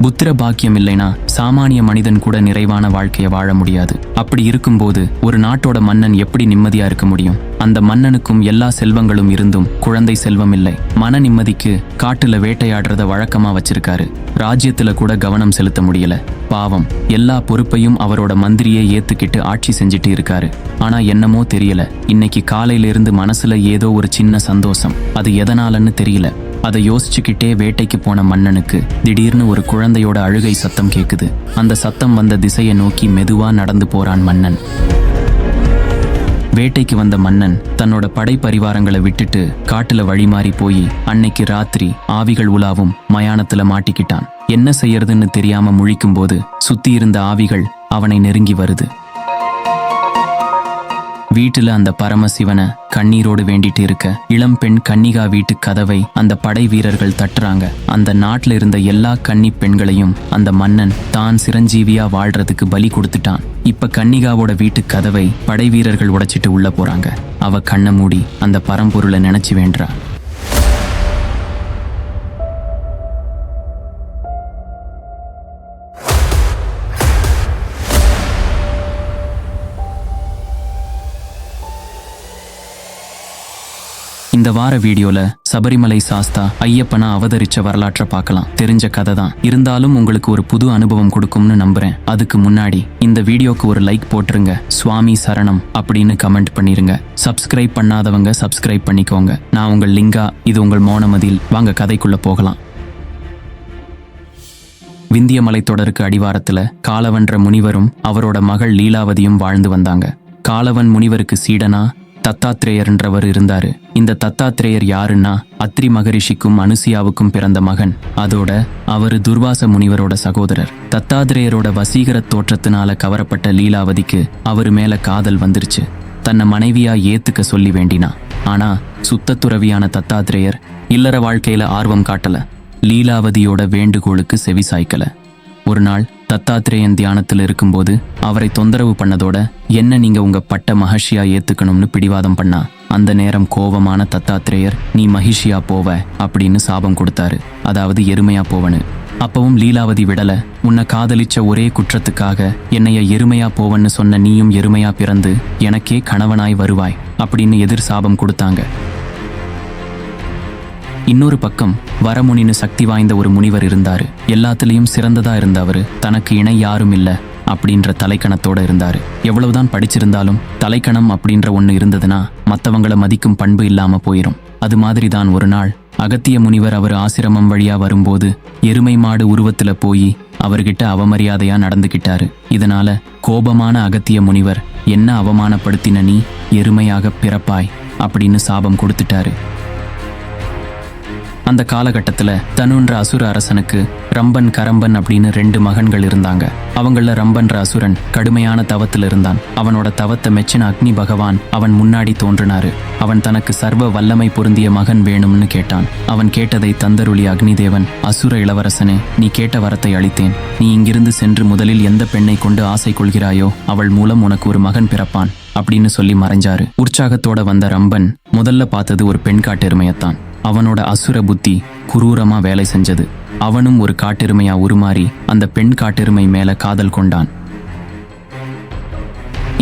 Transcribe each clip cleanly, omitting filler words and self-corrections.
புத்திர பாக்கியம் இல்லைனா சாமானிய மனிதன் கூட நிறைவான வாழ்க்கையை வாழ முடியாது. அப்படி இருக்கும்போது ஒரு நாட்டோட மன்னன் எப்படி நிம்மதியா இருக்க முடியும்? அந்த மன்னனுக்கும் எல்லா செல்வங்களும் இருந்தும் குழந்தை செல்வம் இல்லை. மன நிம்மதிக்கு காட்டுல வேட்டையாடுறத வழக்கமா வச்சிருக்காரு. ராஜ்யத்துல கூட கவனம் செலுத்த முடியல. பாவம், எல்லா பொறுப்பையும் அவரோட மந்திரியே ஏத்துக்கிட்டு ஆட்சி செஞ்சுட்டு இருக்காரு. ஆனா என்னமோ தெரியல, இன்னைக்கு காலையில இருந்து மனசுல ஏதோ ஒரு சின்ன சந்தோஷம். அது எதனாலன்னு தெரியல. அதை யோசிச்சுக்கிட்டே வேட்டைக்கு போன மன்னனுக்கு திடீர்னு ஒரு குழந்தையோட அழுகை சத்தம் கேக்குது. அந்த சத்தம் வந்த திசையை நோக்கி மெதுவா நடந்து போறான் மன்னன். வேட்டைக்கு வந்த மன்னன் தன்னோட படை பரிவாரங்களை விட்டுட்டு காட்டுல வழிமாறி போய் அன்னைக்கு ராத்திரி ஆவிகள் உலாவும் மயானத்துல மாட்டிக்கிட்டான். என்ன செய்யறதுன்னு தெரியாம முழிக்கும் போது சுத்தி இருந்த ஆவிகள் அவனை நெருங்கி வருது. வீட்டுல அந்த பரமசிவனை கண்ணீரோடு வேண்டிட்டு இருக்க இளம் பெண் கன்னிகா வீட்டு கதவை அந்த படை வீரர்கள் தட்டுறாங்க. அந்த நாட்டுல இருந்த எல்லா கன்னி பெண்களையும் அந்த மன்னன் தான் சிரஞ்சீவியா வாழ்றதுக்கு பலி கொடுத்துட்டான். இப்ப கன்னிகாவோட வீட்டு கதவை படை வீரர்கள் உடைச்சிட்டு உள்ள போறாங்க. அவ கண்ணை மூடி அந்த பரம்பொருளை நினைச்சு வேண்டா. இந்த வார வீடியோல சபரிமலை சாஸ்தா ஐயப்பனா அவதரிச்ச வரலாற்றை பார்க்கலாம். தெரிஞ்ச கதை தான், இருந்தாலும் உங்களுக்கு ஒரு புது அனுபவம் கொடுக்கும்னு நம்புறேன். அதுக்கு முன்னாடி இந்த வீடியோக்கு ஒரு லைக் போட்டுருங்க. சுவாமி சரணம் அப்படின்னு கமெண்ட் பண்ணிருங்க. சப்ஸ்கிரைப் பண்ணாதவங்க சப்ஸ்கிரைப் பண்ணிக்கோங்க. நான் உங்கள் லிங்கா, இது உங்கள் மோனமதில். வாங்க கதைக்குள்ள போகலாம். விந்திய மலைத்தொடருக்கு அடிவாரத்துல காலவன்ற முனிவரும் அவரோட மகள் லீலாவதியும் வாழ்ந்து வந்தாங்க. காலவன் முனிவருக்கு சீடனா தத்தாத்ரேயர்ன்றவர் இருந்தாரு. இந்த தத்தாத்ரேயர் யாருன்னா அத்ரி மகரிஷிக்கும் அனுசியாவுக்கும் பிறந்த மகன். அதோட அவரு துர்வாச முனிவரோட சகோதரர். தத்தாத்ரேயரோட வசீகர தோற்றத்தினால கவரப்பட்ட லீலாவதிக்கு அவரு மேல காதல் வந்துருச்சு. தன்னை மனைவியா ஏத்துக்க சொல்லி வேண்டினா. ஆனா சுத்தத்துறவியான தத்தாத்ரேயர் இல்லற வாழ்க்கையில ஆர்வம் காட்டல. லீலாவதியோட வேண்டுகோளுக்கு செவி சாய்க்கல. ஒரு நாள் தத்தாத்ரேயன் தியானத்தில் இருக்கும்போது அவரை தொந்தரவு பண்ணதோட என்ன நீங்க உங்க பட்ட மகிஷியா ஏத்துக்கணும்னு பிடிவாதம் பண்ணா. அந்த நேரம் கோபமான தத்தாத்ரேயர் நீ மகிஷியா போவ அப்படின்னு சாபம் கொடுத்தாரு. அதாவது எருமையா போவனு. அப்பவும் லீலாவதி விடல. உன்னை காதலிச்ச ஒரே குற்றத்துக்காக என்னைய எருமையா போவன்னு சொன்ன நீயும் எருமையா பிறந்து எனக்கே கணவனாய் வருவாய் அப்படின்னு எதிர் சாபம் கொடுத்தாங்க. இன்னொரு பக்கம் வரமுனின்னு சக்தி வாய்ந்த ஒரு முனிவர் இருந்தாரு. எல்லாத்துலயும் சிறந்ததா இருந்தவரு தனக்கு இணை யாரும் இல்ல அப்படின்ற தலைக்கணத்தோட இருந்தாரு. எவ்வளவுதான் படிச்சிருந்தாலும் தலைக்கணம் அப்படின்ற ஒண்ணு இருந்ததுன்னா மத்தவங்கள மதிக்கும் பண்பு இல்லாம போயிரும். அது மாதிரிதான் ஒரு நாள் அகத்திய முனிவர் அவர் ஆசிரமம் வழியா வரும்போது எருமை மாடு உருவத்துல போய் அவர்கிட்ட அவமரியாதையா நடந்துகிட்டாரு. இதனால கோபமான அகத்திய முனிவர் என்ன அவமானப்படுத்தின நீ எருமையாக பிறப்பாய் அப்படின்னு சாபம் கொடுத்துட்டாரு. அந்த காலகட்டத்துல தனுன்ற அசுர அரசனுக்கு ரம்பன் கரம்பன் அப்படின்னு 2 மகன்கள் இருந்தாங்க. அவங்கள ரம்பன்ற அசுரன் கடுமையான தவத்தில் இருந்தான். அவனோட தவத்தை மெச்சின அக்னி பகவான் அவன் முன்னாடி தோன்றினாரு. அவன் தனக்கு சர்வ வல்லமை பொருந்திய மகன் வேணும்னு கேட்டான். அவன் கேட்டதை தந்தருளிய அக்னி தேவன், அசுர இளவரசனே, நீ கேட்ட வரத்தை அளித்தேன். நீ இங்கிருந்து சென்று முதலில் எந்த பெண்ணை கொண்டு ஆசை கொள்கிறாயோ அவள் மூலம் உனக்கு ஒரு மகன் பிறப்பான் அப்படின்னு சொல்லி மறைஞ்சாரு. உற்சாகத்தோட வந்த ரம்பன் முதல்ல பார்த்தது ஒரு பெண் காட்டெருமையத்தான். அவனோட அசுர புத்தி குரூரமா வேலை செஞ்சது. அவனும் ஒரு காட்டெருமையா உருமாறி அந்த பெண் காட்டெருமை மேல காதல் கொண்டான்.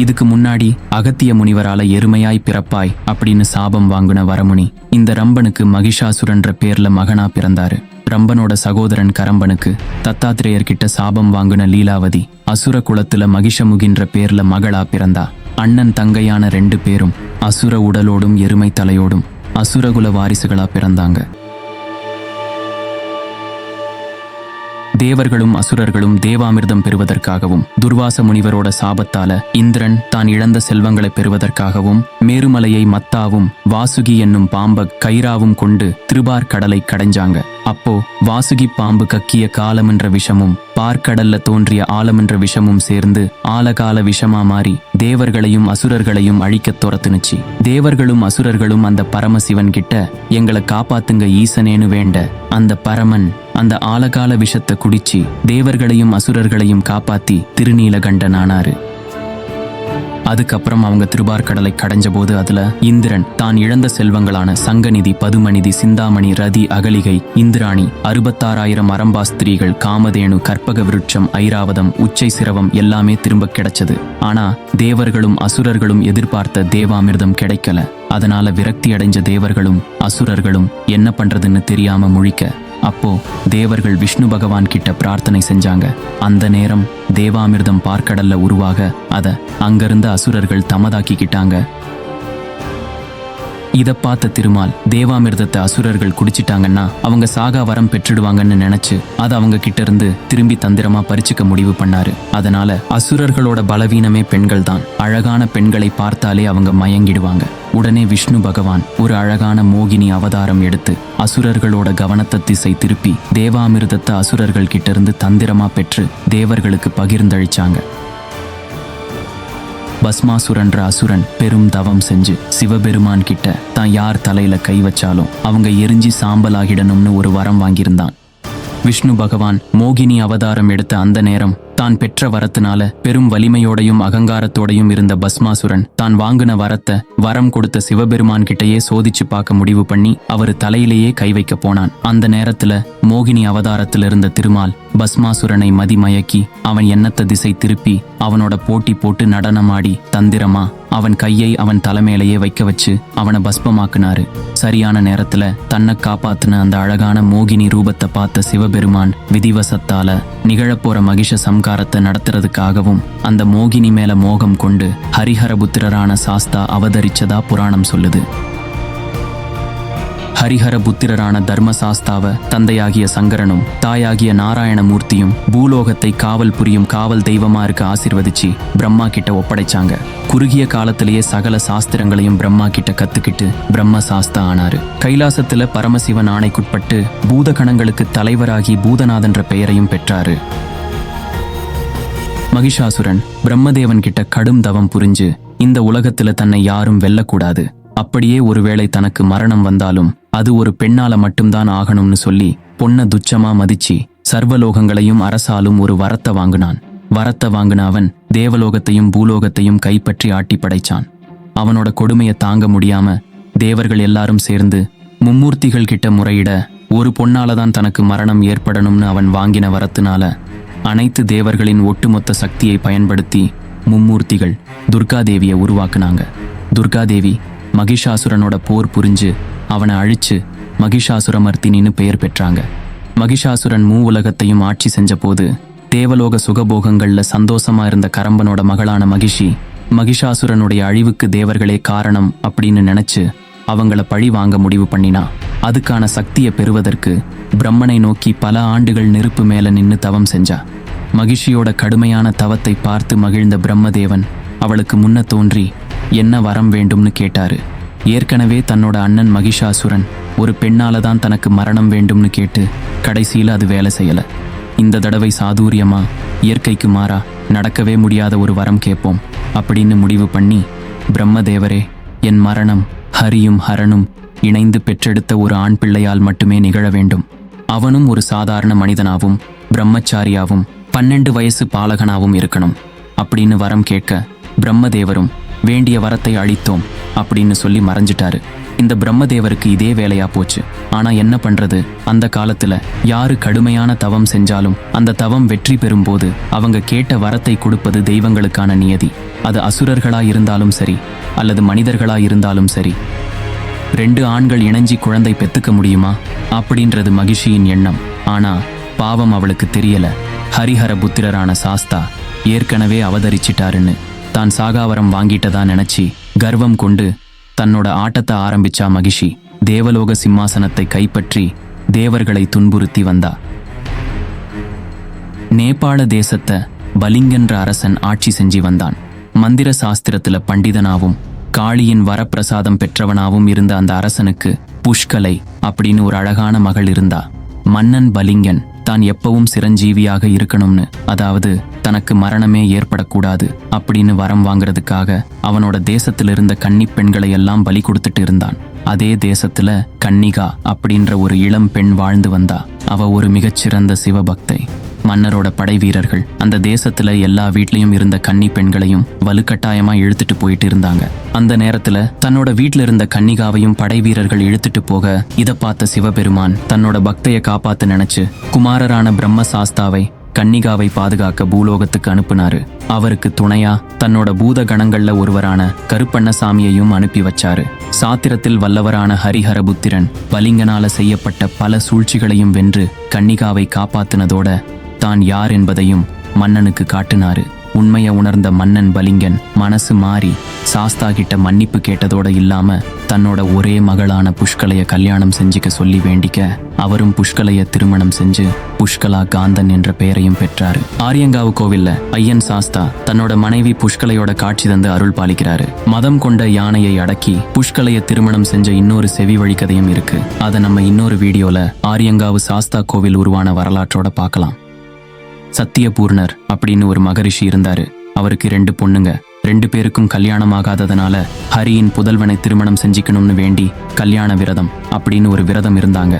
இதுக்கு முன்னாடி அகத்திய முனிவரால எருமையாய் பிறப்பாய் அப்படின்னு சாபம் வாங்குன வரமுனி இந்த ரம்பனுக்கு மகிஷாசுரன்ற பேர்ல மகனா பிறந்தாரு. ரம்பனோட சகோதரன் கரம்பனுக்கு தத்தாத்ரேயர்கிட்ட சாபம் வாங்குன லீலாவதி அசுர குலத்துல மகிஷமுகின்ற பேர்ல மகளா பிறந்தா. அண்ணன் தங்கையான 2 பேரும் அசுர உடலோடும் எருமை தலையோடும் அசுரகுல வாரிசுகளா பிறந்தாங்க. தேவர்களும் அசுரர்களும் தேவாமிர்தம் பெறுவதற்காகவும் துர்வாச முனிவரோட சாபத்தால இந்திரன் தான் இழந்த செல்வங்களை பெறுவதற்காகவும் மேருமலையை மத்தாவும் வாசுகி என்னும் பாம்ப கயிறாவும் கொண்டு திருபார் கடலை கடைஞ்சாங்க. அப்போ வாசுகி பாம்பு கக்கிய காலமென்ற விஷமும் பார்க்கடல்ல தோன்றிய ஆலமென்ற விஷமும் சேர்ந்து ஆலகால விஷமா மாறி தேவர்களையும் அசுரர்களையும் அழிக்கத் துரத்துனுச்சு. தேவர்களும் அசுரர்களும் அந்த பரமசிவன் கிட்ட எங்களை காப்பாத்துங்க ஈசனேனு வேண்ட அந்த பரமன் அந்த ஆலகால விஷத்தை குடிச்சு தேவர்களையும் அசுரர்களையும் காப்பாத்தி திருநீலகண்டன் ஆனாரு. அதுக்கப்புறம் அவங்க திருபார்கடலை கடைஞ்ச போது அதுல இந்திரன் தான் இழந்த செல்வங்களான சங்கநிதி, பதுமநிதி, சிந்தாமணி, ரதி, அகலிகை, இந்திராணி, 66,000 அரம்பாஸ்திரீகள், காமதேனு, கற்பக விருட்சம், ஐராவதம், உச்சை சிரவம் எல்லாமே திரும்ப கிடைச்சது. ஆனா தேவர்களும் அசுரர்களும் எதிர்பார்த்த தேவாமிர்தம் கிடைக்கல. அதனால விரக்தி அடைஞ்ச தேவர்களும் அசுரர்களும் என்ன பண்றதுன்னு தெரியாம முழிக்க, அப்போ தேவர்கள் விஷ்ணு பகவான் கிட்ட பிரார்த்தனை செஞ்சாங்க. அந்த நேரம் தேவாமிர்தம் பார்க்கடல்ல உருவாக அத அங்கிருந்த அசுரர்கள் தமதாக்கிக்கிட்டாங்க. இதை பார்த்த திருமால் தேவாமிர்தத்தை அசுரர்கள் குடிச்சிட்டாங்கன்னா அவங்க சாகா வரம் பெற்றுடுவாங்கன்னு நினைச்சு அதை அவங்க கிட்ட இருந்து திரும்பி தந்திரமா பறிச்சுக்க முடிவு பண்ணாரு. அதனால அசுரர்களோட பலவீனமே பெண்கள் தான். அழகான பெண்களை பார்த்தாலே அவங்க மயங்கிடுவாங்க. உடனே விஷ்ணு பகவான் ஒரு அழகான மோகினி அவதாரம் எடுத்து அசுரர்களோட கவனத்தை திசை திருப்பி தேவாமிர்தத்தை அசுரர்கள் கிட்ட இருந்து தந்திரமா பெற்று தேவர்களுக்கு பகிர்ந்தளிச்சாங்க. பஸ்மாசுரன்ற அசுரன் பெரும் தவம் செஞ்சு சிவபெருமான் கிட்ட தான் யார் தலையில கை வச்சாலும் அவங்க எரிஞ்சி சாம்பலாகிடணும்னு ஒரு வரம் வாங்கியிருந்தான். விஷ்ணு பகவான் மோகினி அவதாரம் எடுத்த அந்த நேரம் தான் பெற்ற வரத்தினால பெரும் வலிமையோடையும் அகங்காரத்தோடையும் இருந்த பஸ்மாசுரன் தான் வாங்கின வரத்தை வரம் கொடுத்த சிவபெருமான் கிட்டையே சோதிச்சு பார்க்க முடிவு பண்ணி அவர் தலையிலேயே கை வைக்க போனான். அந்த நேரத்துல மோகினி அவதாரத்தில் இருந்த திருமால் பஸ்மாசுரனை மதிமயக்கி அவன் எண்ணத்தை திசை திருப்பி அவனோட போட்டி போட்டு நடனமாடி தந்திரமா அவன் கையை அவன் தலைமையிலேயே வைக்க வச்சு அவனை பஸ்பமாக்குனாரு. சரியான நேரத்துல தன்னை காப்பாத்துன அந்த அழகான மோகினி ரூபத்தை பார்த்த சிவபெருமான் விதிவசத்தால நிகழப்போற மகிஷ சம்காரத்தை நடத்துறதுக்காகவும் அந்த மோகினி மேல மோகம் கொண்டு ஹரிஹரபுத்திரரான சாஸ்தா அவதரிச்சதா புராணம் சொல்லுது. ஹரிஹரபுத்திரரான தர்மசாஸ்தாவ தந்தையாகிய சங்கரனும் தாயாகிய நாராயணமூர்த்தியும் பூலோகத்தை காவல் புரியும் காவல் தெய்வமா இருக்க ஆசீர்வதிச்சு பிரம்மா கிட்ட ஒப்படைச்சாங்க. குறுகிய காலத்திலேயே சகல சாஸ்திரங்களையும் பிரம்மா கிட்ட கத்துக்கிட்டு பிரம்ம சாஸ்தா ஆனாரு. கைலாசத்துல பரமசிவன் ஆணைக்குட்பட்டு பூதகணங்களுக்கு தலைவராகி பூதநாதன்ற பெயரையும் பெற்றாரு. மகிஷாசுரன் பிரம்மதேவன் கிட்ட கடும் தவம் புரிஞ்சு இந்த உலகத்துல தன்னை யாரும் வெல்லக்கூடாது, அப்படியே ஒருவேளை தனக்கு மரணம் வந்தாலும் அது ஒரு பெண்ணால மட்டும்தான் ஆகணும்னு சொல்லி பொண்ண துச்சமா மதிச்சு சர்வலோகங்களையும் அரசாலும் ஒரு வரத்தை வாங்கினான். வரத்தை வாங்கின அவன் தேவலோகத்தையும் பூலோகத்தையும் கைப்பற்றி ஆட்டி படைச்சான். அவனோட கொடுமையை தாங்க முடியாம தேவர்கள் எல்லாரும் சேர்ந்து மும்மூர்த்திகள் கிட்ட முறையிட ஒரு பொண்ணாலதான் தனக்கு மரணம் ஏற்படணும்னு அவன் வாங்கின வரத்தினால அனைத்து தேவர்களின் ஒட்டுமொத்த சக்தியை பயன்படுத்தி மும்மூர்த்திகள் துர்காதேவியை உருவாக்குனாங்க. துர்காதேவி மகிஷாசுரனோட போர் புரிஞ்சு அவனை அழிச்சு மகிஷாசுரமர்த்தினின்னு பெயர் பெற்றாங்க. மகிஷாசுரன் உலகத்தையும் ஆட்சி செஞ்ச போது தேவலோக சுகபோகங்கள்ல சந்தோஷமா இருந்த கரம்பனோட மகளான மகிஷி மகிஷாசுரனுடைய அழிவுக்கு தேவர்களே காரணம் அப்படின்னு நினைச்சு அவங்கள பழி வாங்க முடிவு பண்ணினா. அதுக்கான சக்தியை பெறுவதற்கு பிரம்மனை நோக்கி பல ஆண்டுகள் நெருப்பு மேல நின்னு தவம் செஞ்சா. மகிஷியோட கடுமையான தவத்தை பார்த்து மகிழ்ந்த பிரம்மதேவன் அவளுக்கு முன்ன தோன்றி என்ன வரம் வேண்டும்னு கேட்டாரு. ஏற்கனவே தன்னோட அண்ணன் மகிஷாசுரன் ஒரு பெண்ணால தான் தனக்கு மரணம் வேண்டும்னு கேட்டு கடைசியில அது வேலை செய்யல. இந்த தடவை சாதுரியமா இயற்கைக்கு மாறா நடக்கவே முடியாத ஒரு வரம் கேட்போம் அப்படின்னு முடிவு பண்ணி, பிரம்மதேவரே, என் மரணம் ஹரியும் ஹரனும் இணைந்து பெற்றெடுத்த ஒரு ஆண் பிள்ளையால் மட்டுமே நிகழ வேண்டும். அவனும் ஒரு சாதாரண மனிதனாவும் பிரம்மச்சாரியாவும் 12 வயசு பாலகனாவும் இருக்கணும் அப்படின்னு வரம் கேட்க பிரம்மதேவரும் வேண்டிய வரத்தை அளித்தோம் அப்படின்னு சொல்லி மறைஞ்சிட்டாரு. இந்த பிரம்மதேவருக்கு இதே வேலையா போச்சு. ஆனா என்ன பண்றது, அந்த காலத்துல யாரு கடுமையான தவம் செஞ்சாலும் அந்த தவம் வெற்றி பெறும் போது அவங்க கேட்ட வரத்தை கொடுப்பது தெய்வங்களுக்கான நியதி. அது அசுரர்களா இருந்தாலும் சரி அல்லது மனிதர்களா இருந்தாலும் சரி. 2 ஆண்கள் இணைஞ்சி குழந்தை பெத்துக்க முடியுமா அப்படின்றது மகிஷியின் எண்ணம். ஆனா பாவம் அவளுக்கு தெரியல. ஹரிஹர புத்திரரான சாஸ்தா ஏற்கனவே அவதரிச்சிட்டாருன்னு தான் சாகாவரம் வாங்கிட்டதா நினைச்சி கர்வம் கொண்டு தன்னோட ஆட்டத்தை ஆரம்பிச்சா மகிஷி. தேவலோக சிம்மாசனத்தை கைப்பற்றி தேவர்களை துன்புறுத்தி வந்தா. நேபாள தேசத்தை பலிங்கன்ற அரசன் ஆட்சி செஞ்சு வந்தான். மந்திர சாஸ்திரத்துல பண்டிதனாவும் காளியின் வரப்பிரசாதம் பெற்றவனாவும் இருந்த அந்த அரசனுக்கு புஷ்கலை அப்படின்னு ஒரு அழகான மகள் இருந்தா. மன்னன் பலிங்கன் தான் எப்பவும் சிரஞ்சீவியாக இருக்கணும்னு, அதாவது தனக்கு மரணமே ஏற்படக்கூடாது அப்படின்னு வரம் வாங்குறதுக்காக அவனோட தேசத்துல இருந்த கன்னி பெண்களை எல்லாம் பலி கொடுத்துட்டு இருந்தான். அதே தேசத்துல கன்னிகா அப்படின்ற ஒரு இளம் பெண் வாழ்ந்து வந்தா. அவ ஒரு மிகச்சிறந்த சிவபக்தை. மன்னரோட படை வீரர்கள் அந்த தேசத்துல எல்லா வீட்லயும் இருந்த கன்னி பெண்களையும் வலுக்கட்டாயமா இழுத்துட்டு போயிட்டு இருந்தாங்க. அந்த நேரத்துல தன்னோட வீட்ல இருந்த கன்னிகாவையும் படை வீரர்கள் இழுத்துட்டு போக இத பார்த்த சிவபெருமான் தன்னோட பக்தைய காப்பாத்து நினைச்சு குமாரரான பிரம்ம சாஸ்தாவை கன்னிகாவை பாதுகாக்க பூலோகத்துக்கு அனுப்புனாரு. அவருக்கு துணையா தன்னோட பூத கணங்கள்ல ஒருவரான கருப்பண்ணசாமியையும் அனுப்பி வச்சாரு. சாத்திரத்தில் வல்லவரான ஹரிஹரபுத்திரன் பலிங்கனால செய்யப்பட்ட பல சூழ்ச்சிகளையும் வென்று கன்னிகாவை காப்பாத்தினதோட தான் யார் என்பதையும் மன்னனுக்கு காட்டினாரு. உண்மையை உணர்ந்த மன்னன் பலிங்கன் மனசு மாறி சாஸ்தா கிட்ட மன்னிப்பு கேட்டதோட இல்லாம தன்னோட ஒரே மகளான புஷ்கலைய கல்யாணம் செஞ்சுக்க சொல்லி வேண்டிக்க அவரும் புஷ்கலைய திருமணம் செஞ்சு புஷ்கலா காந்தன் என்ற பெயரையும் பெற்றாரு. ஆரியங்காவு கோவில்ல ஐயன் சாஸ்தா தன்னோட மனைவி புஷ்கலையோட காட்சி தந்து அருள் பாலிக்கிறாரு. மதம் கொண்ட யானையை அடக்கி புஷ்கலைய திருமணம் செஞ்ச இன்னொரு செவி வழிக்கதையும் இருக்கு. அதை நம்ம இன்னொரு வீடியோல ஆரியங்காவு சாஸ்தா கோவில் உருவான வரலாற்றோட பார்க்கலாம். சத்தியபூர்ணர் அப்படின்னு ஒரு மகரிஷி இருந்தாரு. அவருக்கு 2 பொண்ணுங்க. 2 பேருக்கும் கல்யாணம் ஆகாததுனால ஹரியின் புதல்வனை திருமணம் செஞ்சுக்கணும்னு வேண்டி கல்யாண விரதம் அப்படின்னு ஒரு விரதம் இருந்தாங்க.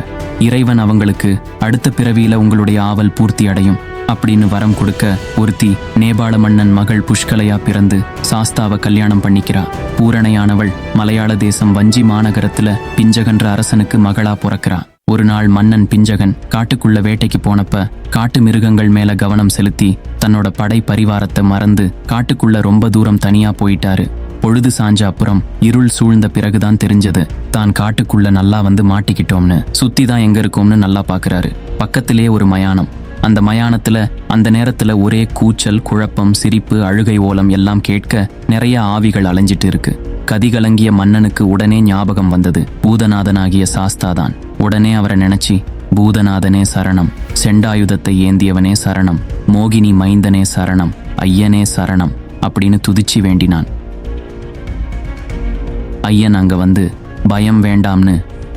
இறைவன் அவங்களுக்கு அடுத்த பிறவியில உங்களுடைய ஆவல் பூர்த்தி அடையும் அப்படின்னு வரம் கொடுக்க ஒருத்தி நேபாள மன்னன் மகள் புஷ்கலையா பிறந்து சாஸ்தாவை கல்யாணம் பண்ணிக்கிறா. பூரணையானவள் மலையாள தேசம் வஞ்சி மாநகரத்துல பிஞ்சகன்ற அரசனுக்கு மகளா பிறக்கிறா. ஒரு நாள் மன்னன் பிஞ்சகன் காட்டுக்குள்ள வேட்டைக்கு போனப்ப காட்டு மிருகங்கள் மேல கவனம் செலுத்தி தன்னோட படை பரிவாரத்தை மறந்து காட்டுக்குள்ள ரொம்ப தூரம் தனியா போயிட்டாரு. பொழுது சாஞ்ச அப்புறம் இருள் சூழ்ந்த பிறகுதான் தெரிஞ்சது தான் காட்டுக்குள்ள நல்லா வந்து மாட்டிக்கிட்டோம்னு. சுத்தி தான் எங்க இருக்கோம்னு நல்லா பாக்குறாரு. பக்கத்திலே ஒரு மயானம். அந்த மயானத்துல அந்த நேரத்துல ஒரே கூச்சல், குழப்பம், சிரிப்பு, அழுகை ஓலம் எல்லாம் கேட்க நிறைய ஆவிகள் அலைஞ்சிட்டு இருக்கு. கதிகலங்கிய மன்னனுக்கு உடனே ஞாபகம் வந்தது பூதநாதனாகிய சாஸ்தாதான். உடனே அவரை நினைச்சி பூதநாதனே சரணம், செண்டாயுதத்தை ஏந்தியவனே சரணம், மோகினி மைந்தனே சரணம், ஐயனே சரணம் அப்படின்னு துதிச்சு வேண்டினான். ஐயன் அங்க வந்து பயம் வேண்டாம்னு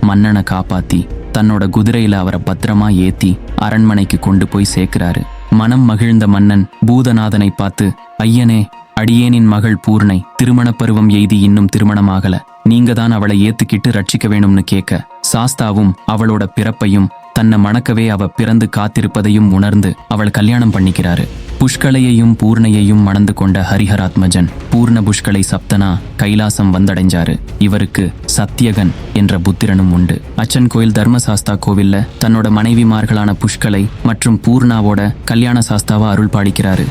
மன்னனை காப்பாத்தி தன்னோட குதிரையில அவரை பத்திரமா ஏத்தி அரண்மனைக்கு கொண்டு போய் சேர்க்கிறாரு. மனம் மகிழ்ந்த மன்னன் பூதநாதனை பார்த்து, ஐயனே, அடியேனின் மகள் பூர்ணை திருமண பருவம் எய்தி இன்னும் திருமணமாகல, நீங்க தான் அவளை ஏத்துக்கிட்டு ரட்சிக்க வேணும்னு கேட்க சாஸ்தாவும் அவளோட பிறப்பையும் தன்னை மணக்கவே அவ பிறந்து காத்திருப்பதையும் உணர்ந்து அவள் கல்யாணம் பண்ணிக்கிறாரு. புஷ்கலையையும் பூர்ணையையும் மணந்து கொண்ட ஹரிஹராத்மஜன் பூர்ண புஷ்கலை சப்தனா கைலாசம் வந்தடைஞ்சாரு. இவருக்கு சத்தியகன் என்ற புத்திரனும் உண்டு. அச்சன் கோயில் தர்மசாஸ்தா கோவில்ல தன்னோட மனைவிமார்களான புஷ்கலை மற்றும் பூர்ணாவோட கல்யாண சாஸ்தாவா அருள் பாலிக்கிறாரு.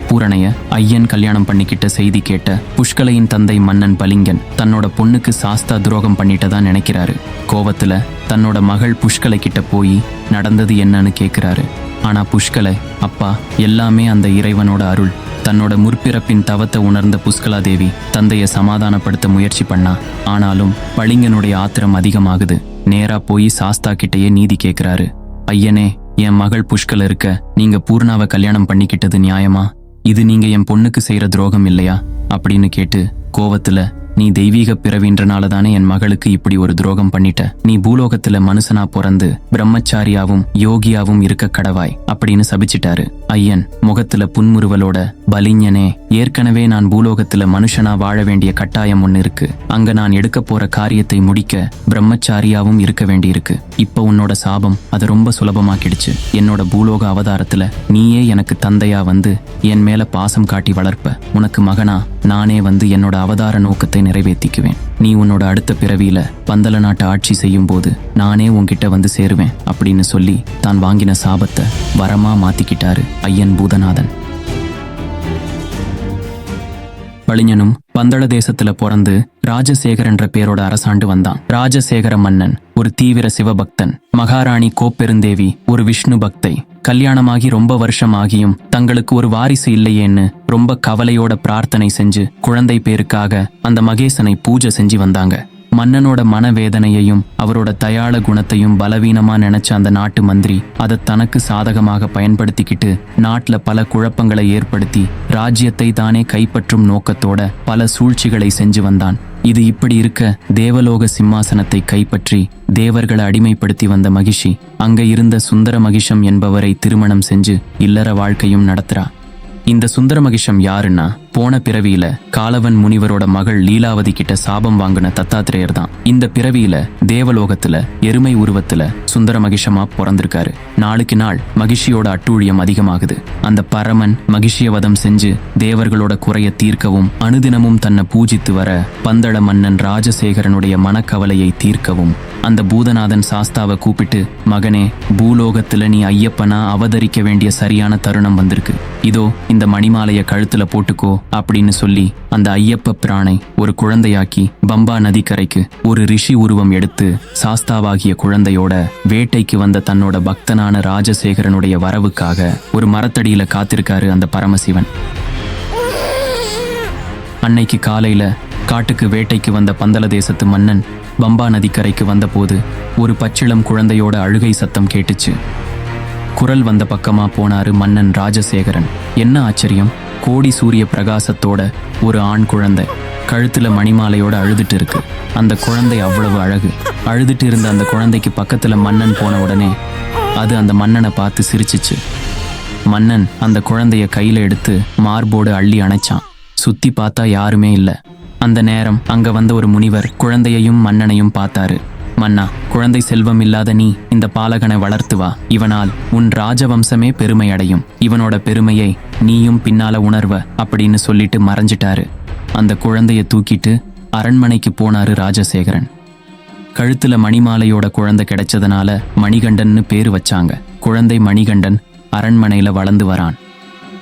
பூரணைய ஐயன் கல்யாணம் பண்ணிக்கிட்ட செய்தி கேட்ட புஷ்கலையின் தந்தை மன்னன் பலிங்கன் தன்னோட பொண்ணுக்கு சாஸ்தா துரோகம் பண்ணிட்டதா நினைக்கிறாரு. கோவத்துல தன்னோட மகள் புஷ்கலை கிட்ட போய் நடந்தது என்னன்னு கேட்கிறாரு. ஆனா புஷ்கலை, அப்பா, எல்லாமே அந்த இறைவனோட அருள். தன்னோட முற்பிறப்பின் தவத்தை உணர்ந்த புஷ்கலா தேவி தந்தையை சமாதானப்படுத்த முயற்சி பண்ணா. ஆனாலும் பளிங்கனுடைய ஆத்திரம் அதிகமாகுது. நேரா போய் சாஸ்தா கிட்டையே நீதி கேட்கிறாரு. ஐயனே, என் மகள் புஷ்கலை இருக்க நீங்க பூர்ணாவை கல்யாணம் பண்ணிக்கிட்டது நியாயமா? இது நீங்க என் பொண்ணுக்கு செய்யற துரோகம் இல்லையா அப்படின்னு கேட்டு கோவத்துல, நீ தெய்வீக பிறவின்றனால தானே என் மகளுக்கு இப்படி ஒரு துரோகம் பண்ணிட்ட. நீ பூலோகத்துல மனுஷனா பிறந்து பிரம்மச்சாரியாவும் யோகியாவும் இருக்க கடவாய் அப்படின்னு சபிச்சிட்டாரு. ஐயன் முகத்துல புன்முறுவலோட, பலிஞனே, ஏற்கனவே நான் பூலோகத்துல மனுஷனா வாழ வேண்டிய கட்டாயம் ஒன்னு இருக்கு. அங்க நான் எடுக்க போற காரியத்தை முடிக்க பிரம்மச்சாரியாவும் இருக்க வேண்டியிருக்கு. இப்ப உன்னோட சாபம் அதை ரொம்ப சுலபமாக்கிடுச்சு. என்னோட பூலோக அவதாரத்துல நீயே எனக்கு தந்தையா வந்து என் மேல பாசம் காட்டி வளர்ப்ப. உனக்கு மகனா நானே வந்து என்னோட அவதார நோக்கத்தை நிறைவேற்றிக்குவேன். நீ உன்னோட அடுத்த பிறவியில பந்தல நாட்டை ஆட்சி செய்யும் போது நானே உன்கிட்ட வந்து சேருவேன் அப்படின்னு சொல்லி தான் வாங்கின சாபத்தை வரமா மாத்திக்கிட்டாரு ஐயன் பூதநாதன். பளிஞனும் பந்தள தேசத்துல பிறந்து ராஜசேகர் என்ற பேரோட அரசாண்டு வந்தான். ராஜசேகர மன்னன் ஒரு தீவிர சிவபக்தன். மகாராணி கோப்பெருந்தேவி ஒரு விஷ்ணு பக்தை. கல்யாணமாகி ரொம்ப வருஷம் ஆகியும் தங்களுக்கு ஒரு வாரிசு இல்லையேன்னு ரொம்ப கவலையோட பிரார்த்தனை செஞ்சு குழந்தை பேருக்காக அந்த மகேசனை பூஜை செஞ்சு வந்தாங்க. மன்னனோட மனவேதனையையும் அவரோட தயாள குணத்தையும் பலவீனமா நினைச்ச அந்த நாட்டு மந்திரி அதை தனக்கு சாதகமாக பயன்படுத்திக்கிட்டு நாட்டுல பல குழப்பங்களை ஏற்படுத்தி ராஜ்யத்தை தானே கைப்பற்றும் நோக்கத்தோட பல சூழ்ச்சிகளை செஞ்சு வந்தான். இது இப்படி இருக்க தேவலோக சிம்மாசனத்தை கைப்பற்றி தேவர்களை அடிமைப்படுத்தி வந்த மகிஷி அங்க இருந்த சுந்தர மகிஷம் என்பவரை திருமணம் செஞ்சு இல்லற வாழ்க்கையும் நடத்துறா. இந்த சுந்தரமகிஷம் யாருன்னா போன பிறவியில காலவன் முனிவரோட மகள் லீலாவதி கிட்ட சாபம் வாங்கின தத்தாத்திரேயர் தான். இந்த பிறவியில தேவலோகத்துல எருமை உருவத்துல சுந்தரமகிஷமா பிறந்திருக்காரு. நாளுக்கு நாள் மகிஷியோட அட்டூழியம் அதிகமாகுது. அந்த பரமன் மகிஷிய வதம் செஞ்சு தேவர்களோட குறைய தீர்க்கவும் அனுதினமும் தன்னை பூஜித்து வர பந்தள மன்னன் ராஜசேகரனுடைய மனக்கவலையை தீர்க்கவும் அந்த பூதநாதன் சாஸ்தாவை கூப்பிட்டு, மகனே, பூலோகத்துல நீ ஐயப்பனா அவதரிக்க வேண்டிய சரியான தருணம் வந்திருக்கு. இதோ இந்த மணிமாலைய கழுத்துல போட்டுக்கோ அப்படின்னு சொல்லி அந்த ஐயப்ப பிரானை ஒரு குழந்தையாக்கி பம்பா நதிக்கரைக்கு ஒரு ரிஷி உருவம் எடுத்து சாஸ்தாவாகிய குழந்தையோட வேட்டைக்கு வந்த தன்னோட பக்தனான ராஜசேகரனுடைய வரவுக்காக ஒரு மரத்தடியில காத்திருக்காரு அந்த பரமசிவன். அன்னைக்கு காலையில காட்டுக்கு வேட்டைக்கு வந்த பந்தல தேசத்து மன்னன் பம்பா நதிக்கரைக்கு வந்தபோது ஒரு பச்சிளம் குழந்தையோட அழுகை சத்தம் கேட்டுச்சு. குரல் வந்த பக்கமா போனாரு மன்னன் ராஜசேகரன். என்ன ஆச்சரியம், கோடி சூரிய பிரகாசத்தோட ஒரு ஆண் குழந்தை கழுத்துல மணிமாலையோட அழுதுட்டு இருக்கு. அந்த குழந்தை அவ்வளவு அழகு. அழுதுட்டு இருந்த அந்த குழந்தைக்கு பக்கத்துல மன்னன் போன உடனே அது அந்த மன்னனை பார்த்து சிரிச்சிச்சு. மன்னன் அந்த குழந்தைய கையில எடுத்து மார்போடு அள்ளி அணைச்சான். சுத்தி பார்த்தா யாருமே இல்லை. அந்த நேரம் அங்க வந்த ஒரு முனிவர் குழந்தையையும் மன்னனையும் பார்த்தாரு. மன்னா, குழந்தை செல்வம் இல்லாத நீ இந்த பாலகனை வளர்த்து வா. இவனால் உன் ராஜவம்சமே பெருமை அடையும். இவனோட பெருமையை நீயும் பின்னால உணர்வ அப்படின்னு சொல்லிட்டு மறைஞ்சிட்டாரு. அந்த குழந்தைய தூக்கிட்டு அரண்மனைக்கு போனாரு ராஜசேகரன். கழுத்துல மணிமாலையோட குழந்தை கிடைச்சதுனால மணிகண்டன்னு பேரு வச்சாங்க. குழந்தை மணிகண்டன் அரண்மனையில வளர்ந்து வரான்.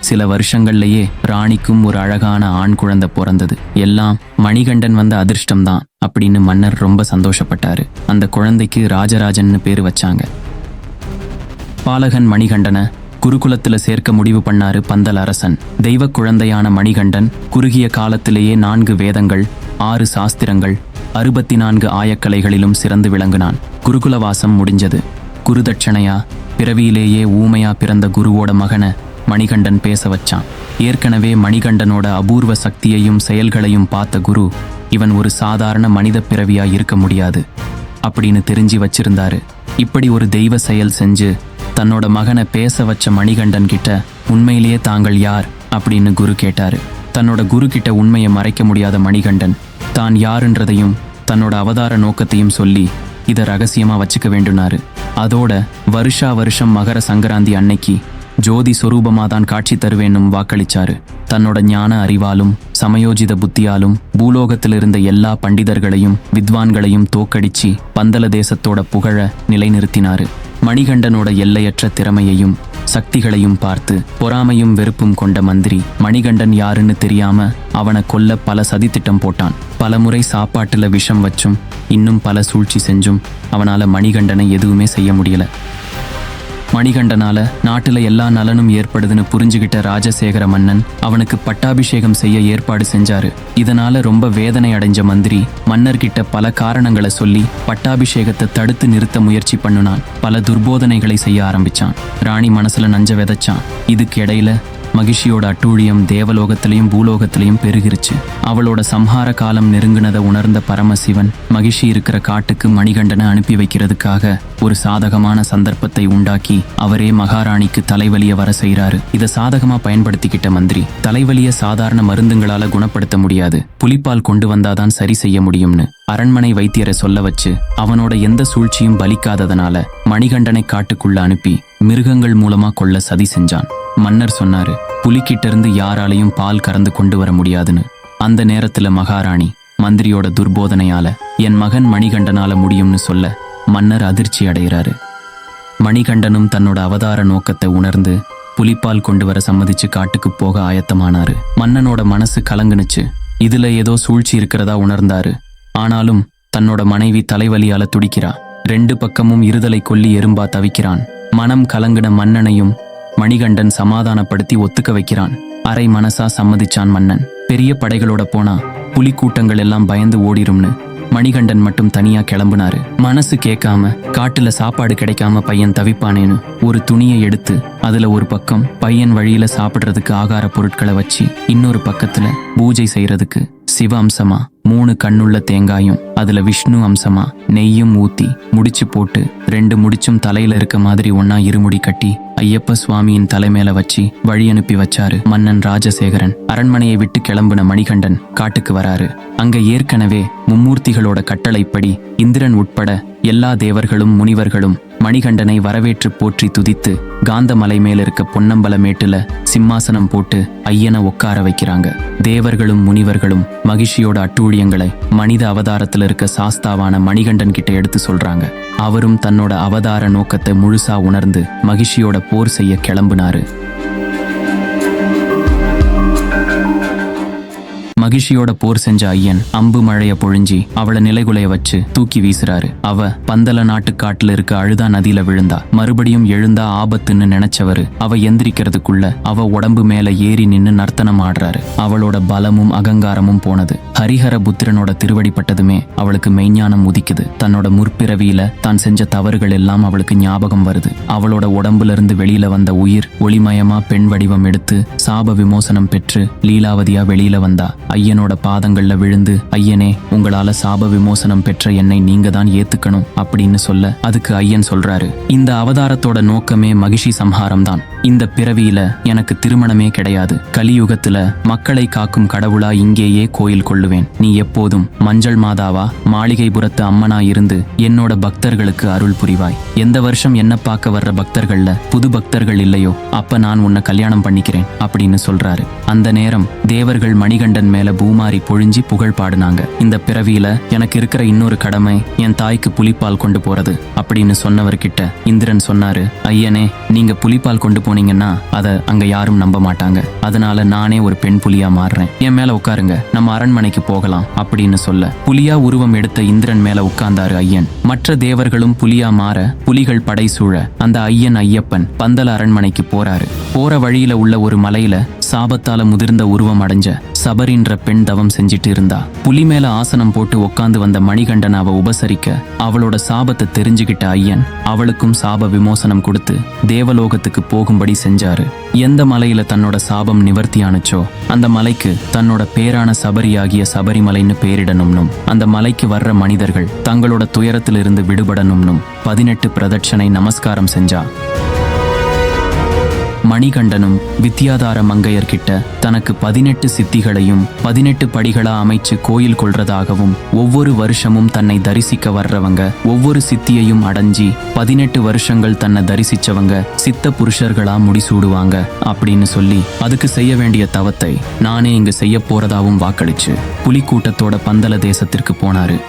சில வருஷங்கள்லயே ராணிக்கும் ஒரு அழகான ஆண் குழந்தை பிறந்தது. எல்லாம் மணிகண்டன் வந்த அதிர்ஷ்டம்தான் அப்படின்னு மன்னர் ரொம்ப சந்தோஷப்பட்டாரு. அந்த குழந்தைக்கு ராஜராஜன்னு பேரு வச்சாங்க. பாலகன் மணிகண்டனை குருகுலத்துல சேர்க்க முடிவு பண்ணாரு பந்தல் அரசன். தெய்வ குழந்தையான மணிகண்டன் குறுகிய காலத்திலேயே 4 வேதங்கள், 6 சாஸ்திரங்கள், 64 ஆயக்கலைகளிலும் சிறந்து விளங்கினான். குருகுலவாசம் முடிஞ்சது. குருதட்சணையா பிறவியிலேயே ஊமையா பிறந்த குருவோட மகனை மணிகண்டன் பேச வச்சான். ஏற்கனவே மணிகண்டனோட அபூர்வ சக்தியையும் செயல்களையும் பார்த்த குரு, இவன் ஒரு சாதாரண மனித பிறவியா இருக்க முடியாது அப்படின்னு தெரிஞ்சு வச்சிருந்தாரு. இப்படி ஒரு தெய்வ செயல் செஞ்சு தன்னோட மகனை பேச வச்ச மணிகண்டன் கிட்ட, உண்மையிலேயே தாங்கள் யார் அப்படின்னு குரு கேட்டாரு. தன்னோட குரு கிட்ட உண்மையை மறைக்க முடியாத மணிகண்டன் தான் யாருன்றதையும் தன்னோட அவதார நோக்கத்தையும் சொல்லி இதை ரகசியமா வச்சுக்க வேண்டுனாரு. அதோட வருஷம் மகர சங்கராந்தி அன்னைக்கு ஜோதி சொரூபமாக தான் காட்சி தருவேன்னும் வாக்களிச்சாரு. தன்னோட ஞான அறிவாலும் சமயோஜித புத்தியாலும் பூலோகத்தில் இருந்த எல்லா பண்டிதர்களையும் வித்வான்களையும் தோக்கடிச்சு பந்தல தேசத்தோட புகழ நிலைநிறுத்தினாரு. மணிகண்டனோட எல்லையற்ற திறமையையும் சக்திகளையும் பார்த்து பொறாமையும் வெறுப்பும் கொண்ட மந்திரி மணிகண்டன் யாருன்னு தெரியாம அவனை கொல்ல பல சதித்திட்டம் போட்டான். பலமுறை சாப்பாட்டுல விஷம் வச்சும் இன்னும் பல சூழ்ச்சி செஞ்சும் அவனால மணிகண்டனை எதுவுமே செய்ய முடியல. மணிகண்டனால நாட்டுல எல்லா நலனும் ஏற்படுதுன்னு புரிஞ்சுகிட்ட ராஜசேகர மன்னன் அவனுக்கு பட்டாபிஷேகம் செய்ய ஏற்பாடு செஞ்சாரு. இதனால ரொம்ப வேதனை அடைஞ்ச மந்திரி மன்னர்கிட்ட பல காரணங்களை சொல்லி பட்டாபிஷேகத்தை தடுத்து நிறுத்த முயற்சி பண்ணுனான். பல துர்போதனைகளை செய்ய ஆரம்பிச்சான். ராணி மனசுல நஞ்ச விதைச்சான். இதுக்கு இடையில மகிஷியோட அட்டூழியம் தேவலோகத்திலையும் பூலோகத்திலையும் பெருகிருச்சு. அவளோட சம்ஹார காலம் நெருங்கினதை உணர்ந்த பரமசிவன் மகிஷி இருக்கிற காட்டுக்கு மணிகண்டனை அனுப்பி வைக்கிறதுக்காக ஒரு சாதகமான சந்தர்ப்பத்தை உண்டாக்கி அவரே மகாராணிக்கு தலைவலிய வர செய்யறாரு. இதை சாதகமா பயன்படுத்திக்கிட்ட மந்திரி, தலைவலிய சாதாரண மருந்துங்களால குணப்படுத்த முடியாது, புலிப்பால் கொண்டு வந்தாதான் சரி செய்ய முடியும்னு அரண்மனை வைத்தியரை சொல்ல வச்சு அவனோட எந்த சூழ்ச்சியும் பலிக்காததனால மணிகண்டனை காட்டுக்குள்ள அனுப்பி மிருகங்கள் மூலமா கொள்ள சதி செஞ்சான். மன்னர் சொன்னாரு, புலிக்கிட்ட இருந்து யாராலையும் பால் கறந்து கொண்டு வர முடியாதுன்னு. அந்த நேரத்துல மகாராணி மந்திரியோட துர்போதனையால என் மகன் மணிகண்டனால முடியும்னு சொல்ல மன்னர் அதிர்ச்சி அடைகிறாரு. மணிகண்டனும் தன்னோட அவதார நோக்கத்தை உணர்ந்து புலிப்பால் கொண்டு வர சம்மதிச்சு காட்டுக்கு போக ஆயத்தமானாரு. மன்னனோட மனசு கலங்குனுச்சு. இதுல ஏதோ சூழ்ச்சி இருக்கிறதா உணர்ந்தாரு. ஆனாலும் தன்னோட மனைவி தலைவலியால துடிக்கிறா. 2 பக்கமும் இருதலை கொல்லி எறும்பா தவிக்கிறான். மனம் கலங்கின மன்னனையும் மணிகண்டன் சமாதானப்படுத்தி ஒத்துக்க வைக்கிறான். அரை மனசா சம்மதிச்சான் மன்னன். பெரிய படைகளோட போனா புலிக்கூட்டங்கள் எல்லாம் பயந்து ஓடிரும்னு மணிகண்டன் மட்டும் தனியா கிளம்புனாரு. மனசு கேட்காம காட்டுல சாப்பாடு கிடைக்காம பையன் தவிப்பானேன்னு ஒரு துணியை எடுத்து அதுல ஒரு பக்கம் பையன் வழியில சாப்பிடுறதுக்கு ஆகார பொருட்களை வச்சு இன்னொரு பக்கத்துல பூஜை செய்யறதுக்கு சிவ அம்சமா 3 கண்ணுள்ள தேங்காயும் அதுல விஷ்ணு அம்சமா நெய்யும் ஊத்தி முடிச்சு போட்டு 2 முடிச்சும் தலையில இருக்க மாதிரி ஒன்னா இருமுடி கட்டி ஐயப்ப சுவாமியின் தலைமையில வச்சு வழி அனுப்பி வச்சாரு மன்னன் ராஜசேகரன். அரண்மனையை விட்டு கிளம்புன மணிகண்டன் காட்டுக்கு வராரு. அங்க ஏற்கனவே மும்மூர்த்திகளோட கட்டளைப்படி இந்திரன் உட்பட எல்லா தேவர்களும் முனிவர்களும் மணிகண்டனை வரவேற்று போற்றி துதித்து காந்தமலை மேல இருக்க பொன்னம்பல மேட்டுல சிம்மாசனம் போட்டு ஐயனை உட்கார வைக்கிறாங்க. தேவர்களும் முனிவர்களும் மகிழ்ச்சியோட அட்டூழியங்களை மனித அவதாரத்துல இருக்க சாஸ்தாவான மணிகண்டன் கிட்ட எடுத்து சொல்றாங்க. அவரும் தன்னோட அவதார நோக்கத்தை முழுசா உணர்ந்து மகிழ்ச்சியோட போர் செய்ய கிளம்புனாரு. மகிழ்ச்சியோட போர் செஞ்ச ஐயன் அம்பு மழைய பொழிஞ்சி அவளை நிலைகுலைய வச்சு தூக்கி வீசுறாரு. அவ பந்தல நாட்டு காட்டுல இருக்க அழுதா நதியில விழுந்தா. மறுபடியும் எழுந்தா ஆபத்துன்னு நினைச்சவரு அவ எந்திரிக்கிறதுக்குள்ள அவ உடம்பு மேல ஏறி நின்னு நர்த்தனம் ஆடுறாரு. அவளோட பலமும் அகங்காரமும் போனது. ஹரிஹர புத்திரனோட திருவடிப்பட்டதுமே அவளுக்கு மெய்ஞானம் உதிக்குது. தன்னோட முற்பிறவியில தான் செஞ்ச தவறுகள் எல்லாம் அவளுக்கு ஞாபகம் வருது. அவளோட உடம்புல இருந்து வெளியில வந்த உயிர் ஒளிமயமா பெண் வடிவம் எடுத்து சாப விமோசனம் பெற்று லீலாவதியா வெளியில வந்தா. ஐயனோட பாதங்கள்ல விழுந்து, ஐயனே, உங்களால சாப விமோசனம் பெற்ற என்னை நீங்க தான் ஏத்துக்கணும் அப்படின்னு சொல்ல அதுக்கு ஐயன் சொல்றாரு, இந்த அவதாரத்தோட நோக்கமே மகிஷி சம்ஹாரம் தான். இந்த பிறவியில எனக்கு திருமணமே கிடையாது. கலியுகத்துல மக்களை காக்கும் கடவுளா இங்கேயே கோயில் கொள்ளுவேன். நீ எப்போதும் மஞ்சள் மாதாவா மாளிகைபுரத்து அம்மனா இருந்து என்னோட பக்தர்களுக்கு அருள் புரிவாய். எந்த வருஷம் என்ன பார்க்க வர்ற பக்தர்கள்ல புது பக்தர்கள் இல்லையோ அப்ப நான் உன்னை கல்யாணம் பண்ணிக்கிறேன் அப்படின்னு சொல்றாரு. அந்த நேரம் தேவர்கள் மணிகண்டன் மேல பூமாரி பொழிஞ்சி புகழ் பாடுனாங்க. இந்த பிறவியில எனக்கு இருக்கிற இன்னொரு கடமை என் தாய்க்கு புலிப்பால் கொண்டு போறது அப்படின்னு சொன்னவர்கிட்ட இந்திரன் சொன்னாரு, ஐயனே, நீங்க புலிப்பால் கொண்டு போனீங்கன்னா அத அங்க யாரும் நம்ப மாட்டாங்க. அதனால நானே ஒரு பெண் புலியா மாறுறேன். என் மேல உட்காருங்க, நம்ம அரண்மனைக்கு போகலாம் அப்படின்னு சொல்ல புலியா உருவம் எடுத்த இந்திரன் மேல உட்கார்ந்தாரு ஐயன். மற்ற தேவர்களும் புலியா மாற புலிகள் படை சூழ அந்த ஐயன் ஐயப்பன் பந்தல அரண்மனைக்கு போறாரு. போற வழியில உள்ள ஒரு மலையில சாபத்தால முதிர்ந்த உருவம் அடைஞ்ச சபரின்ற பெண் தவம் செஞ்சிட்டு இருந்தா. புலி மேல ஆசனம் போட்டு உட்கார்ந்து வந்த மணிகண்டன் அவ உபசரிக்க அவளோட சாபத்தை தெரிஞ்சுகிட்ட ஐயன் அவளுக்கும் சாப விமோசனம் கொடுத்து தேவலோகத்துக்கு போகும்படி செஞ்சாரு. எந்த மலையில தன்னோட சாபம் நிவர்த்தியானுச்சோ அந்த மலைக்கு தன்னோட பேரான சபரியாகிய சபரிமலைன்னு பேரிடணும்னும் அந்த மலைக்கு வர்ற மனிதர்கள் தங்களோட துயரத்திலிருந்து விடுபடணும்னும் 18 பிரதட்சணை நமஸ்காரம் செஞ்சா. மணிகண்டனும் வித்யாதார மங்கையர்கிட்ட தனக்கு 18 சித்திகளையும் 18 படிகளா அமைச்சு கோயில் கொள்றதாகவும் ஒவ்வொரு வருஷமும் தன்னை தரிசிக்க வர்றவங்க ஒவ்வொரு சித்தியையும் அடைஞ்சி 18 வருஷங்கள் தன்னை தரிசிச்சவங்க சித்த புருஷர்களா முடிசூடுவாங்க அப்படின்னு சொல்லி அதுக்கு செய்ய வேண்டிய தவத்தை நானே இங்கு செய்ய போறதாவும் வாக்களிச்சு புலிக்கூட்டத்தோட பந்தல தேசத்திற்கு போனாரு.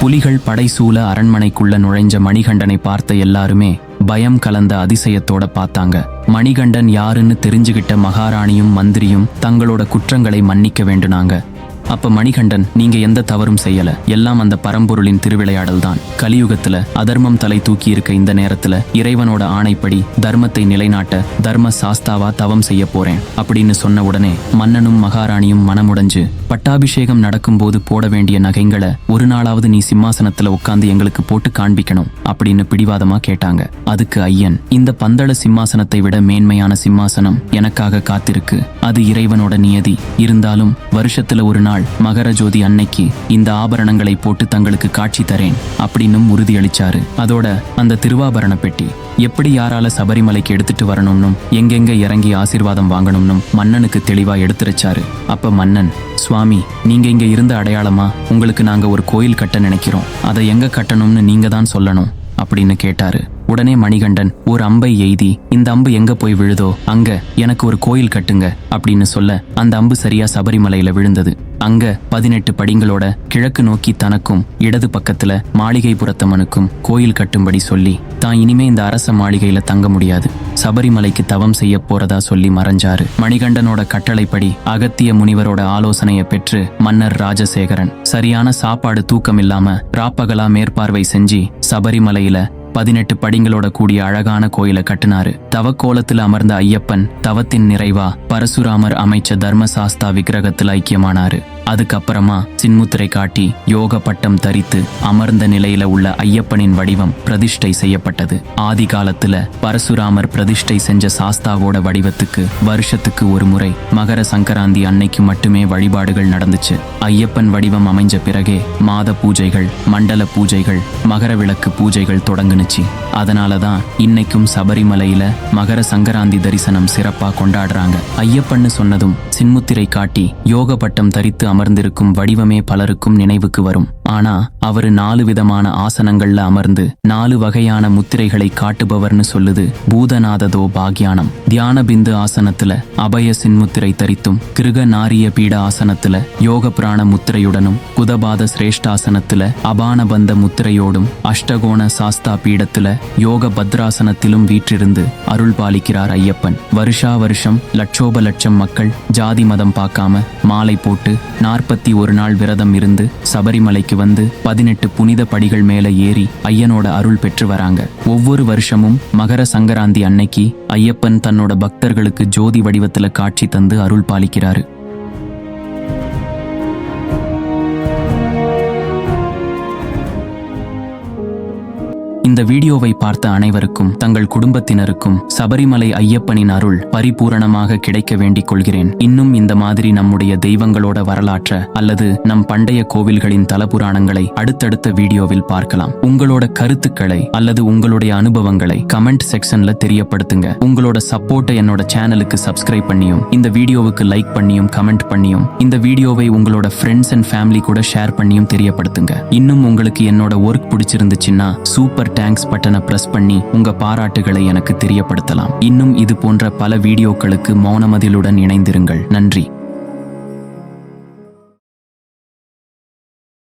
புலிகள் படைசூழ அரண்மனைக்குள்ள நுழைஞ்ச மணிகண்டனை பார்த்த எல்லாருமே பயம் கலந்த அதிசயத்தோட பார்த்தாங்க. மணிகண்டன் யாருன்னு தெரிஞ்சுகிட்ட மகாராணியும் மந்திரியும் தங்களோட குற்றங்களை மன்னிக்க வேண்டுனாங்க. அப்ப மணிகண்டன், நீங்க எந்த தவறும் செய்யல, எல்லாம் அந்த பரம்பொருளின் திருவிளையாடல் தான். கலியுகத்துல அதர்மம் தலை தூக்கி இருக்க இந்த நேரத்துல இறைவனோட ஆணைப்படி தர்மத்தை நிலைநாட்ட தர்ம சாஸ்தாவா தவம் செய்ய போறேன் அப்படின்னு சொன்ன உடனே மன்னனும் மகாராணியும் மனமுடைஞ்சு, பட்டாபிஷேகம் நடக்கும்போது போட வேண்டிய நகைங்களை ஒரு நாளாவது நீ சிம்மாசனத்துல உட்கார்ந்து எங்களுக்கு போட்டு காண்பிக்கணும் அப்படின்னு பிடிவாதமா கேட்டாங்க. அதுக்கு ஐயன், இந்த பந்தள சிம்மாசனத்தை விட மேன்மையான சிம்மாசனம் எனக்காக காத்திருக்கு. அது இறைவனோட நியதி. இருந்தாலும் வருஷத்துல ஒரு நாள் மகர ஜோதி அன்னைக்கு இந்த ஆபரணங்களை போட்டு தங்களுக்கு காட்சி தரேன் அப்படின்னு உறுதியளிச்சாரு. அதோட அந்த திருவாபரண பெட்டி எப்படி யாரால சபரிமலைக்கு எடுத்துட்டு வரணும்னும் எங்கெங்க இறங்கி ஆசீர்வாதம் வாங்கணும்னும் மன்னனுக்கு தெளிவா எடுத்துரைச்சாரு. அப்ப மன்னன், சுவாமி, நீங்க இங்க இருந்த அடையாளமா உங்களுக்கு நாங்க ஒரு கோயில் கட்ட நினைக்கிறோம். அதை எங்க கட்டணும்னு நீங்க தான் சொல்லணும் அப்படின்னு கேட்டாரு. உடனே மணிகண்டன் ஒரு அம்பை எய்தி, இந்த அம்பு எங்க போய் விழுதோ அங்க எனக்கு ஒரு கோயில் கட்டுங்க அப்படின்னு சொல்ல அந்த அம்பு சரியா சபரிமலையில விழுந்தது. அங்க 18 படிங்களோட கிழக்கு நோக்கி தனக்கும் இடது பக்கத்துல மாளிகைபுரத்தம்மனுக்கும் கோயில் கட்டும்படி சொல்லி தான் இனிமே இந்த அரச மாளிகையில தங்க முடியாது, சபரிமலைக்கு தவம் செய்ய போறதா சொல்லி மறைஞ்சாரு. மணிகண்டனோட கட்டளைப்படி அகத்திய முனிவரோட ஆலோசனைய பெற்று மன்னர் ராஜசேகரன் சரியான சாப்பாடு தூக்கம் இல்லாம ராப்பகலா மேற்பார்வை செஞ்சு சபரிமலையில 18 படிங்களோட கூடிய அழகான கோயிலை கட்டினாரு. தவக்கோலத்தில் அமர்ந்த ஐயப்பன் தவத்தின் நிறைவா பரசுராமர் அமைச்ச தர்மசாஸ்தா விக்கிரகத்தில் ஐக்கியமானாரு. அதுக்கப்புறமா சின்முத்திரை காட்டி யோக பட்டம் தரித்து அமர்ந்த நிலையில உள்ள ஐயப்பனின் வடிவம் பிரதிஷ்டை செய்யப்பட்டது. ஆதி காலத்துல பரசுராமர் பிரதிஷ்டை செஞ்ச சாஸ்தாவோட வடிவத்துக்கு வருஷத்துக்கு ஒரு முறை மகர சங்கராந்தி அன்னைக்கு மட்டுமே வழிபாடுகள் நடந்துச்சு. ஐயப்பன் வடிவம் அமைஞ்ச பிறகே மாத பூஜைகள், மண்டல பூஜைகள், மகர விளக்கு பூஜைகள் தொடங்குனுச்சு. அதனாலதான் இன்னைக்கும் சபரிமலையில மகர சங்கராந்தி தரிசனம் சிறப்பா கொண்டாடுறாங்க. ஐயப்பன்னு சொன்னதும் சின்முத்திரை காட்டி யோக பட்டம் தரித்து அமர்ந்திருக்கும் வடிவமே பலருக்கும் நினைவுக்கு வரும். ஆனா அவரு 4 விதமான ஆசனங்கள்ல அமர்ந்து 4 வகையான முத்திரைகளை காட்டுபவர்னு சொல்லுது பூதநாததோ பாக்யானம். தியான பிந்து ஆசனத்துல அபய சின்முத்திரை தரித்தும், கிருக நாரிய பீட ஆசனத்துல யோக பிராண முத்திரையுடனும், குதபாத சிரேஷ்டாசனத்துல அபானபந்த முத்திரையோடும், அஷ்டகோண சாஸ்தா பீடத்துல யோக பத்ராசனத்திலும் வீற்றிருந்து அருள் பாலிக்கிறார் ஐயப்பன். வருஷா வருஷம் லட்சோப லட்சம் மக்கள் ஜாதி மதம் பார்க்காம மாலை போட்டு 41 நாள் விரதம் இருந்து சபரிமலைக்கு வந்து 18 புனித படிகள் மேல ஏறி ஐயனோட அருள் பெற்று வராங்க. ஒவ்வொரு வருஷமும் மகர சங்கராந்தி அன்னைக்கு ஐயப்பன் தன்னோட பக்தர்களுக்கு ஜோதி வடிவத்துல காட்சி தந்து அருள் பாலிக்கிறாரு. இந்த வீடியோவை பார்த்த அனைவருக்கும் தங்கள் குடும்பத்தினருக்கும் சபரிமலை ஐயப்பனின் அருள் பரிபூரணமாக கிடைக்க வேண்டிக் கொள்கிறேன். இன்னும் இந்த மாதிரி நம்முடைய தெய்வங்களோட வரலாற்ற அல்லது நம் பண்டைய கோவில்களின் தலபுராணங்களை அடுத்தடுத்த வீடியோவில் பார்க்கலாம். உங்களோட கருத்துக்களை அல்லது உங்களுடைய அனுபவங்களை கமெண்ட் செக்ஷன்ல தெரியப்படுத்துங்க. உங்களோட சப்போர்ட்டை என்னோட சேனலுக்கு சப்ஸ்கிரைப் பண்ணியும், இந்த வீடியோவுக்கு லைக் பண்ணியும், கமெண்ட் பண்ணியும், இந்த வீடியோவை உங்களோட ஃப்ரெண்ட்ஸ் அண்ட் ஃபேமிலி கூட ஷேர் பண்ணியும் தெரியப்படுத்துங்க. இன்னும் உங்களுக்கு என்னோட ஒர்க் பிடிச்சிருந்துச்சுன்னா சூப்பர் தேங்க்ஸ் பட்டனை பிரஸ் பண்ணி உங்க பாராட்டுகளை எனக்கு தெரியப்படுத்தலாம். இன்னும் இது போன்ற பல வீடியோக்களுக்கு மௌனமதிலுடன் இணைந்திருங்கள். நன்றி.